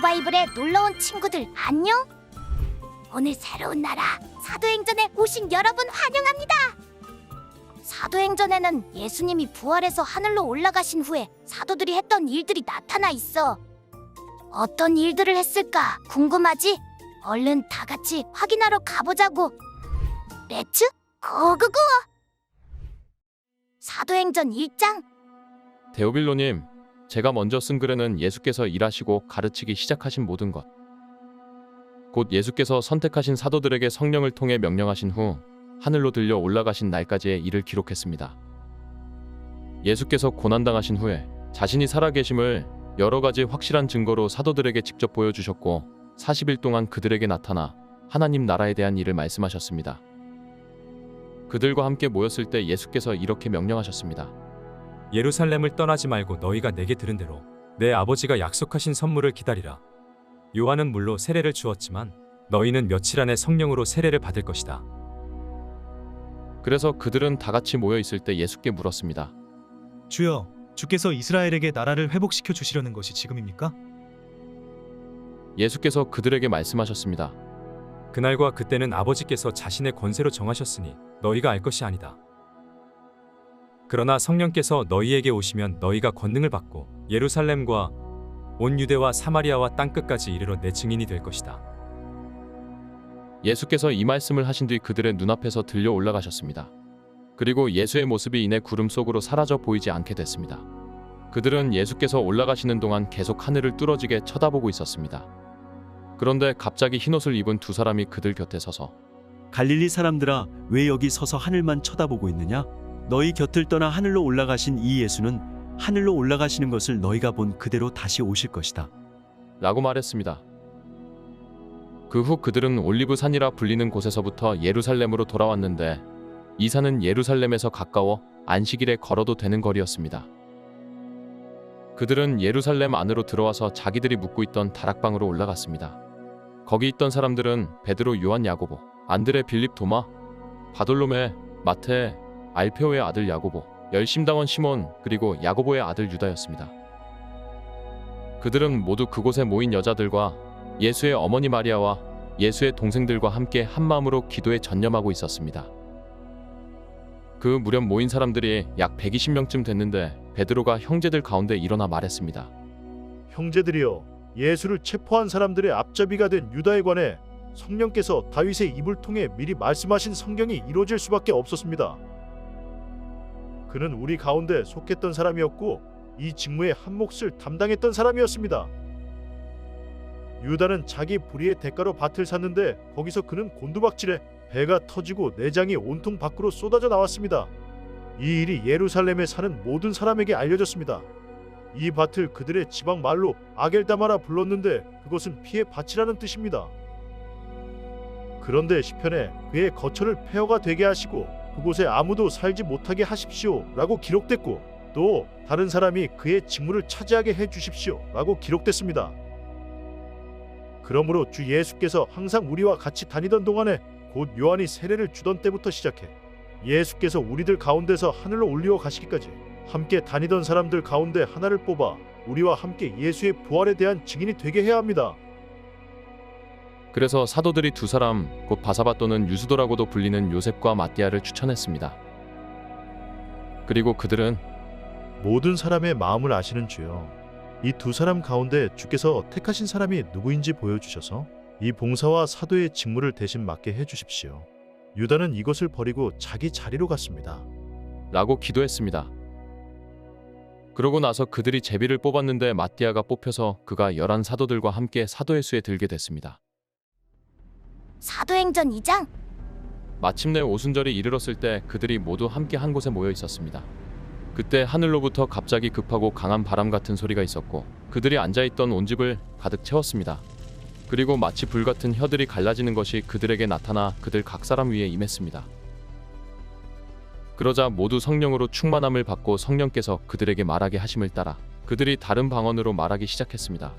바이블에 놀러온 친구들 안녕? 오늘 새로운 나라 사도행전에 오신 여러분 환영합니다. 사도행전에는 예수님이 부활해서 하늘로 올라가신 후에 사도들이 했던 일들이 나타나 있어. 어떤 일들을 했을까 궁금하지? 얼른 다 같이 확인하러 가보자고. 렛츠 고고고! 사도행전 1장. 데오빌로님, 제가 먼저 쓴 글에는 예수께서 일하시고 가르치기 시작하신 모든 것, 곧 예수께서 선택하신 사도들에게 성령을 통해 명령하신 후 하늘로 들려 올라가신 날까지의 일을 기록했습니다. 예수께서 고난당하신 후에 자신이 살아계심을 여러 가지 확실한 증거로 사도들에게 직접 보여주셨고 40일 동안 그들에게 나타나 하나님 나라에 대한 일을 말씀하셨습니다. 그들과 함께 모였을 때 예수께서 이렇게 명령하셨습니다. 예루살렘을 떠나지 말고 너희가 내게 들은 대로 내 아버지가 약속하신 선물을 기다리라. 요한은 물로 세례를 주었지만 너희는 며칠 안에 성령으로 세례를 받을 것이다. 그래서 그들은 다 같이 모여 있을 때 예수께 물었습니다. 주여, 주께서 이스라엘에게 나라를 회복시켜 주시려는 것이 지금입니까? 예수께서 그들에게 말씀하셨습니다. 그날과 그때는 아버지께서 자신의 권세로 정하셨으니 너희가 알 것이 아니다. 그러나 성령께서 너희에게 오시면 너희가 권능을 받고 예루살렘과 온 유대와 사마리아와 땅끝까지 이르러 내 증인이 될 것이다. 예수께서 이 말씀을 하신 뒤 그들의 눈앞에서 들려 올라가셨습니다. 그리고 예수의 모습이 이내 구름 속으로 사라져 보이지 않게 됐습니다. 그들은 예수께서 올라가시는 동안 계속 하늘을 뚫어지게 쳐다보고 있었습니다. 그런데 갑자기 흰옷을 입은 두 사람이 그들 곁에 서서 갈릴리 사람들아, 왜 여기 서서 하늘만 쳐다보고 있느냐? 너희 곁을 떠나 하늘로 올라가신 이 예수는 하늘로 올라가시는 것을 너희가 본 그대로 다시 오실 것이다. 라고 말했습니다. 그 후 그들은 올리브산이라 불리는 곳에서부터 예루살렘으로 돌아왔는데 이 산은 예루살렘에서 가까워 안식일에 걸어도 되는 거리였습니다. 그들은 예루살렘 안으로 들어와서 자기들이 묵고 있던 다락방으로 올라갔습니다. 거기 있던 사람들은 베드로, 요한, 야고보, 안드레, 빌립, 도마, 바돌로메, 마테, 알페오의 아들 야고보, 열심당원 시몬, 그리고 야고보의 아들 유다였습니다. 그들은 모두 그곳에 모인 여자들과 예수의 어머니 마리아와 예수의 동생들과 함께 한마음으로 기도에 전념하고 있었습니다. 그 무렵 모인 사람들이 약 120명쯤 됐는데 베드로가 형제들 가운데 일어나 말했습니다. 형제들이여, 예수를 체포한 사람들의 앞잡이가 된 유다에 관해 성령께서 다윗의 입을 통해 미리 말씀하신 성경이 이루어질 수밖에 없었습니다. 그는 우리 가운데 속했던 사람이었고 이 직무의 한 몫을 담당했던 사람이었습니다. 유다는 자기 불의의 대가로 밭을 샀는데 거기서 그는 곤두박질해 배가 터지고 내장이 온통 밖으로 쏟아져 나왔습니다. 이 일이 예루살렘에 사는 모든 사람에게 알려졌습니다. 이 밭을 그들의 지방 말로 아겔다마라 불렀는데 그것은 피의 밭이라는 뜻입니다. 그런데 시편에 그의 거처를 폐허가 되게 하시고 그곳에 아무도 살지 못하게 하십시오 라고 기록됐고 또 다른 사람이 그의 직무를 차지하게 해 주십시오 라고 기록됐습니다. 그러므로 주 예수께서 항상 우리와 같이 다니던 동안에 곧 요한이 세례를 주던 때부터 시작해 예수께서 우리들 가운데서 하늘로 올리어 가시기까지 함께 다니던 사람들 가운데 하나를 뽑아 우리와 함께 예수의 부활에 대한 증인이 되게 해야 합니다. 그래서 사도들이 두 사람, 곧 바사바 또는 유수도라고도 불리는 요셉과 마띠아를 추천했습니다. 그리고 그들은 모든 사람의 마음을 아시는 주여, 이 두 사람 가운데 주께서 택하신 사람이 누구인지 보여주셔서 이 봉사와 사도의 직무를 대신 맡게 해주십시오. 유다는 이것을 버리고 자기 자리로 갔습니다. 라고 기도했습니다. 그러고 나서 그들이 제비를 뽑았는데 마띠아가 뽑혀서 그가 11 사도들과 함께 사도의 수에 들게 됐습니다. 사도행전 2장. 마침내 오순절이 이르렀을 때 그들이 모두 함께 한 곳에 모여 있었습니다. 그때 하늘로부터 갑자기 급하고 강한 바람 같은 소리가 있었고 그들이 앉아있던 온 집을 가득 채웠습니다. 그리고 마치 불같은 혀들이 갈라지는 것이 그들에게 나타나 그들 각 사람 위에 임했습니다. 그러자 모두 성령으로 충만함을 받고 성령께서 그들에게 말하게 하심을 따라 그들이 다른 방언으로 말하기 시작했습니다.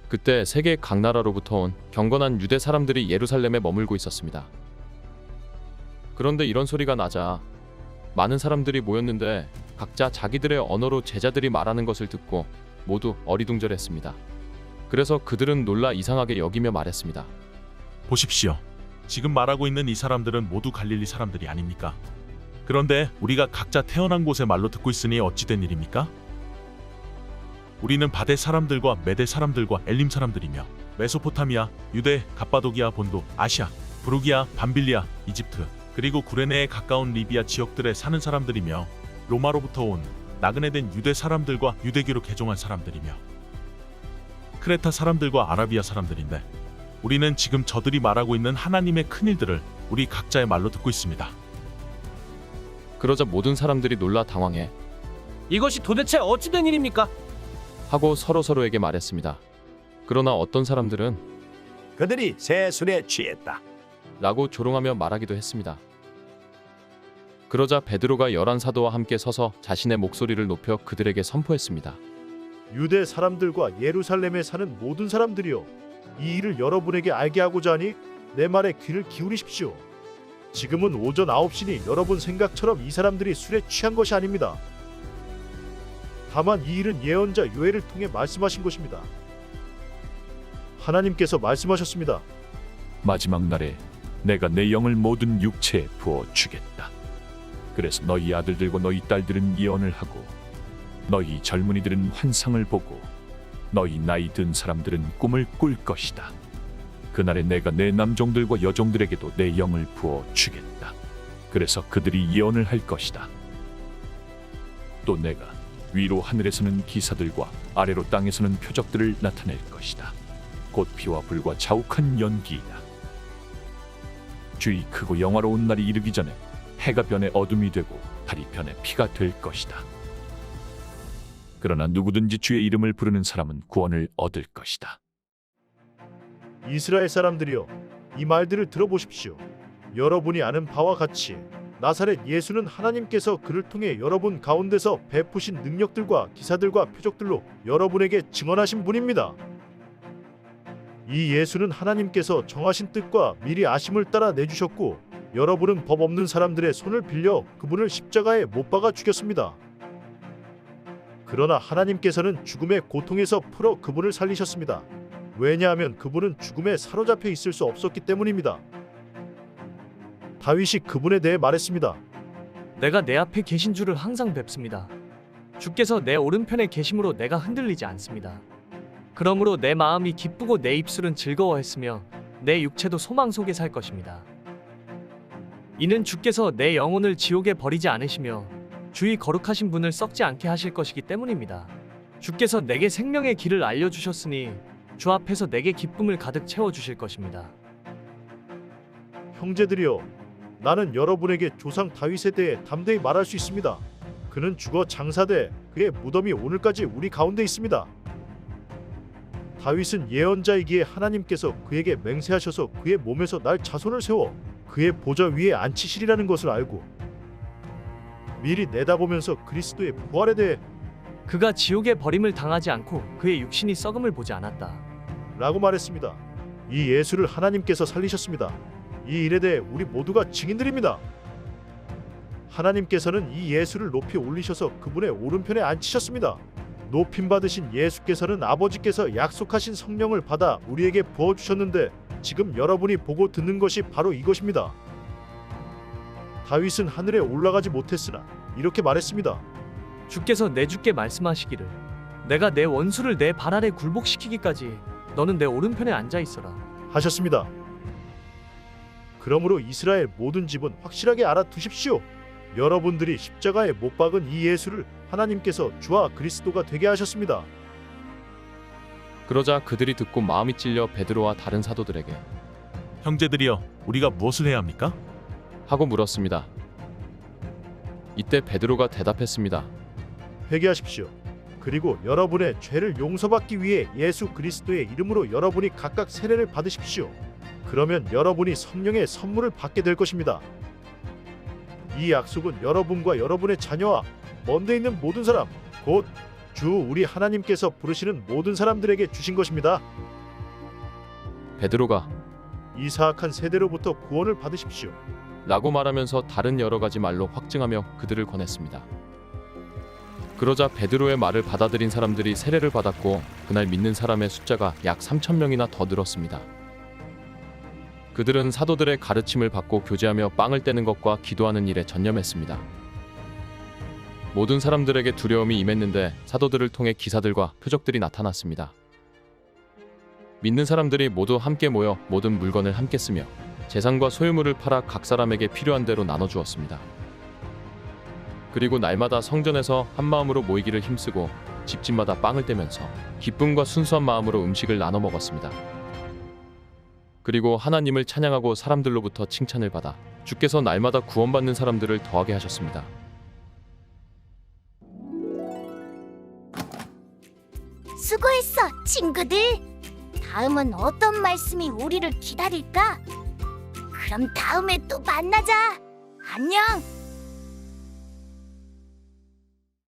그때 세계 각 나라로부터 온 경건한 유대 사람들이 예루살렘에 머물고 있었습니다. 그런데 이런 소리가 나자 많은 사람들이 모였는데 각자 자기들의 언어로 제자들이 말하는 것을 듣고 모두 어리둥절했습니다. 그래서 그들은 놀라 이상하게 여기며 말했습니다. 보십시오. 지금 말하고 있는 이 사람들은 모두 갈릴리 사람들이 아닙니까? 그런데 우리가 각자 태어난 곳의 말로 듣고 있으니 어찌 된 일입니까? 우리는 바데 사람들과 메데 사람들과 엘림 사람들이며 메소포타미아, 유대, 갑바도기아 본도, 아시아, 부르기아, 밤빌리아, 이집트, 그리고 구레네에 가까운 리비아 지역들에 사는 사람들이며 로마로부터 온 나그네된 유대 사람들과 유대교로 개종한 사람들이며 크레타 사람들과 아라비아 사람들인데 우리는 지금 저들이 말하고 있는 하나님의 큰일들을 우리 각자의 말로 듣고 있습니다. 그러자 모든 사람들이 놀라 당황해 이것이 도대체 어찌된 일입니까? 하고 서로에게 말했습니다. 그러나 어떤 사람들은 그들이 새 술에 취했다. 라고 조롱하며 말하기도 했습니다. 그러자 베드로가 11사도와 함께 서서 자신의 목소리를 높여 그들에게 선포했습니다. 유대 사람들과 예루살렘에 사는 모든 사람들이여, 이 일을 여러분에게 알게 하고자 하니 내 말에 귀를 기울이십시오. 지금은 오전 9시니 여러분 생각처럼 이 사람들이 술에 취한 것이 아닙니다. 다만 이 일은 예언자 요엘을 통해 말씀하신 것입니다. 하나님께서 말씀하셨습니다. 마지막 날에 내가 내 영을 모든 육체에 부어 주겠다. 그래서 너희 아들들과 너희 딸들은 예언을 하고 너희 젊은이들은 환상을 보고 너희 나이 든 사람들은 꿈을 꿀 것이다. 그날에 내가 내 남종들과 여종들에게도 내 영을 부어 주겠다. 그래서 그들이 예언을 할 것이다. 또 내가 위로 하늘에서는 기사들과 아래로 땅에서는 표적들을 나타낼 것이다. 곧 피와 불과 자욱한 연기이다. 주의 크고 영화로운 날이 이르기 전에 해가 변해 어둠이 되고 달이 변해 피가 될 것이다. 그러나 누구든지 주의 이름을 부르는 사람은 구원을 얻을 것이다. 이스라엘 사람들이여, 이 말들을 들어보십시오. 여러분이 아는 바와 같이 나사렛 예수는 하나님께서 그를 통해 여러분 가운데서 베푸신 능력들과 기사들과 표적들로 여러분에게 증언하신 분입니다. 이 예수는 하나님께서 정하신 뜻과 미리 아심을 따라 내주셨고, 여러분은 법 없는 사람들의 손을 빌려 그분을 십자가에 못 박아 죽였습니다. 그러나 하나님께서는 죽음의 고통에서 풀어 그분을 살리셨습니다. 왜냐하면 그분은 죽음에 사로잡혀 있을 수 없었기 때문입니다. 다윗이 그분에 대해 말했습니다. 내가 내 앞에 계신 주를 항상 뵙습니다. 주께서 내 오른편에 계심으로 내가 흔들리지 않습니다. 그러므로 내 마음이 기쁘고 내 입술은 즐거워했으며 내 육체도 소망 속에 살 것입니다. 이는 주께서 내 영혼을 지옥에 버리지 않으시며 주의 거룩하신 분을 썩지 않게 하실 것이기 때문입니다. 주께서 내게 생명의 길을 알려주셨으니 주 앞에서 내게 기쁨을 가득 채워주실 것입니다. 형제들이여, 나는 여러분에게 조상 다윗에 대해 담대히 말할 수 있습니다. 그는 죽어 장사돼 그의 무덤이 오늘까지 우리 가운데 있습니다. 다윗은 예언자이기에 하나님께서 그에게 맹세하셔서 그의 몸에서 날 자손을 세워 그의 보좌 위에 앉히시리라는 것을 알고 미리 내다보면서 그리스도의 부활에 대해 그가 지옥에 버림을 당하지 않고 그의 육신이 썩음을 보지 않았다. 라고 말했습니다. 이 예수를 하나님께서 살리셨습니다. 이 일에 대해 우리 모두가 증인들입니다. 하나님께서는 이 예수를 높이 올리셔서 그분의 오른편에 앉히셨습니다. 높임 받으신 예수께서는 아버지께서 약속하신 성령을 받아 우리에게 부어주셨는데 지금 여러분이 보고 듣는 것이 바로 이것입니다. 다윗은 하늘에 올라가지 못했으나 이렇게 말했습니다. 주께서 내 주께 말씀하시기를 내가 내 원수를 내 발 아래 굴복시키기까지 너는 내 오른편에 앉아 있어라 하셨습니다. 그러므로 이스라엘 모든 집은 확실하게 알아두십시오. 여러분들이 십자가에 못 박은 이 예수를 하나님께서 주와 그리스도가 되게 하셨습니다. 그러자 그들이 듣고 마음이 찔려 베드로와 다른 사도들에게 형제들이여, 우리가 무엇을 해야 합니까? 하고 물었습니다. 이때 베드로가 대답했습니다. 회개하십시오. 그리고 여러분의 죄를 용서받기 위해 예수 그리스도의 이름으로 여러분이 각각 세례를 받으십시오. 그러면 여러분이 성령의 선물을 받게 될 것입니다. 이 약속은 여러분과 여러분의 자녀와 먼데 있는 모든 사람, 곧 주 우리 하나님께서 부르시는 모든 사람들에게 주신 것입니다. 베드로가 이 사악한 세대로부터 구원을 받으십시오. 라고 말하면서 다른 여러 가지 말로 확증하며 그들을 권했습니다. 그러자 베드로의 말을 받아들인 사람들이 세례를 받았고 그날 믿는 사람의 숫자가 약 3,000명이나 더 늘었습니다. 그들은 사도들의 가르침을 받고 교제하며 빵을 떼는 것과 기도하는 일에 전념했습니다. 모든 사람들에게 두려움이 임했는데 사도들을 통해 기사들과 표적들이 나타났습니다. 믿는 사람들이 모두 함께 모여 모든 물건을 함께 쓰며 재산과 소유물을 팔아 각 사람에게 필요한 대로 나눠주었습니다. 그리고 날마다 성전에서 한 마음으로 모이기를 힘쓰고 집집마다 빵을 떼면서 기쁨과 순수한 마음으로 음식을 나눠 먹었습니다. 그리고 하나님을 찬양하고 사람들로부터 칭찬을 받아 주께서 날마다 구원받는 사람들을 더하게 하셨습니다. 수고했어, 친구들. 다음은 어떤 말씀이 우리를 기다릴까? 그럼 다음에 또 만나자. 안녕.